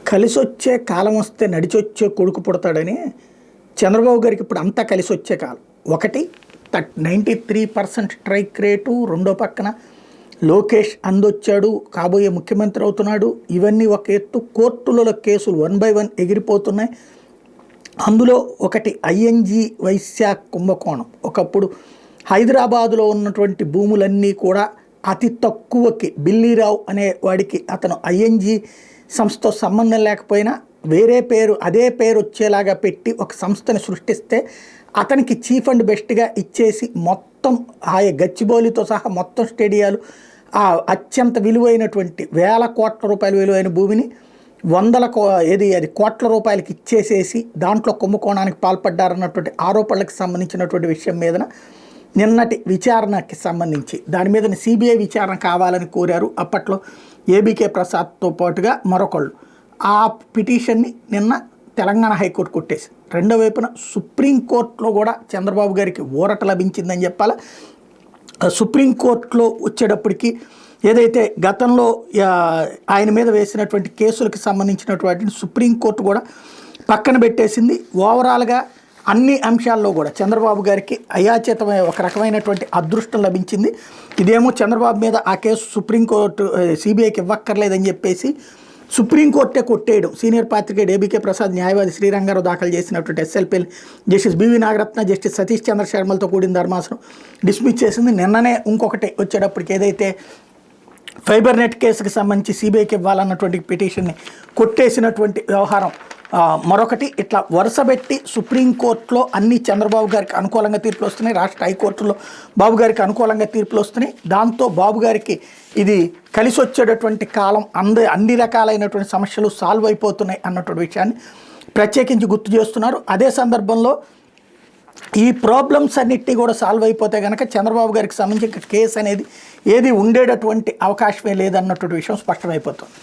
కలిసొచ్చే కాలం వస్తే నడిచొచ్చే కొడుకు పుడతాడని చంద్రబాబు గారికి ఇప్పుడు అంతా కలిసి వచ్చే కాలం. ఒకటి 93% స్ట్రైక్ రేటు, రెండో పక్కన లోకేష్ అందొచ్చాడు, కాబోయే ముఖ్యమంత్రి అవుతున్నాడు. ఇవన్నీ ఒక ఎత్తు. కోర్టులలో కేసులు 1 by 1 ఎగిరిపోతున్నాయి. అందులో ఒకటి ఐఎన్జీ వైశ్య కుంభకోణం. ఒకప్పుడు హైదరాబాదులో ఉన్నటువంటి భూములన్నీ కూడా అతి తక్కువకి బిల్లీరావు అనే వాడికి, అతను ఐఎన్జీ సంస్థతో సంబంధం లేకపోయినా వేరే పేరు అదే పేరు వచ్చేలాగా పెట్టి ఒక సంస్థని సృష్టిస్తే అతనికి చీఫ్ అండ్ బెస్ట్గా ఇచ్చేసి మొత్తం గచ్చిబౌలితో సహా మొత్తం స్టేడియాలు అత్యంత విలువైనటువంటి వేల కోట్ల రూపాయల విలువైన భూమిని అది కోట్ల రూపాయలకి ఇచ్చేసేసి దాంట్లో కుంభకోణానికి పాల్పడ్డారన్నటువంటి ఆరోపణలకు సంబంధించినటువంటి విషయం మీదన నిన్నటి విచారణకి సంబంధించి దాని మీద సిబిఐ విచారణ కావాలని కోరారు అప్పట్లో ఏబీకే ప్రసాద్తో పాటుగా మరొకళ్ళు. ఆ పిటిషన్ని నిన్న తెలంగాణ హైకోర్టు కొట్టేసి, రెండో వైపున సుప్రీంకోర్టులో కూడా చంద్రబాబు గారికి ఊరట లభించిందని చెప్పాలి. సుప్రీంకోర్టులో వచ్చేటప్పటికి ఏదైతే గతంలో ఆయన మీద వేసినటువంటి కేసులకు సంబంధించినటువంటి సుప్రీంకోర్టు కూడా పక్కన పెట్టేసింది. ఓవరాల్గా అన్ని అంశాల్లో కూడా చంద్రబాబు గారికి అయాచితమైన ఒక రకమైనటువంటి అదృష్టం లభించింది. ఇదేమో చంద్రబాబు మీద ఆ కేసు సుప్రీంకోర్టు సిబిఐకి ఇవ్వక్కర్లేదని చెప్పేసి సుప్రీంకోర్టే కొట్టేయడం. సీనియర్ పాత్రికేయుడు ఏబీకే ప్రసాద్, న్యాయవాది శ్రీరంగారావు దాఖలు చేసినటువంటి SLP justice BV Nagarathna, justice Satish Chandra శర్మలతో కూడిన ధర్మాసనం డిస్మిస్ చేసింది. నిన్ననే ఇంకొకటి వచ్చేటప్పటికి ఏదైతే ఫైబర్ నెట్ కేసుకి సంబంధించి సిబిఐకి ఇవ్వాలన్నటువంటి పిటిషన్ని కొట్టేసినటువంటి వ్యవహారం మరొకటి. ఇట్లా వరుసపెట్టి సుప్రీంకోర్టులో అన్ని చంద్రబాబు గారికి అనుకూలంగా తీర్పులు వస్తున్నాయి, రాష్ట్ర హైకోర్టులో బాబు గారికి అనుకూలంగా తీర్పులు వస్తున్నాయి. దాంతో బాబు గారికి ఇది కలిసి వచ్చేటటువంటి కాలం, అన్ని రకాలైనటువంటి సమస్యలు సాల్వ్ అయిపోతున్నాయి అన్నటువంటి విషయాన్ని ప్రత్యేకించి గుర్తు చేస్తున్నారు. అదే సందర్భంలో ఈ ప్రాబ్లమ్స్ అన్నిటి కూడా సాల్వ్ అయిపోతే కనుక చంద్రబాబు గారికి సంబంధించి కేసు అనేది ఏది ఉండేటటువంటి అవకాశమే లేదన్నటువంటి విషయం స్పష్టమైపోతుంది.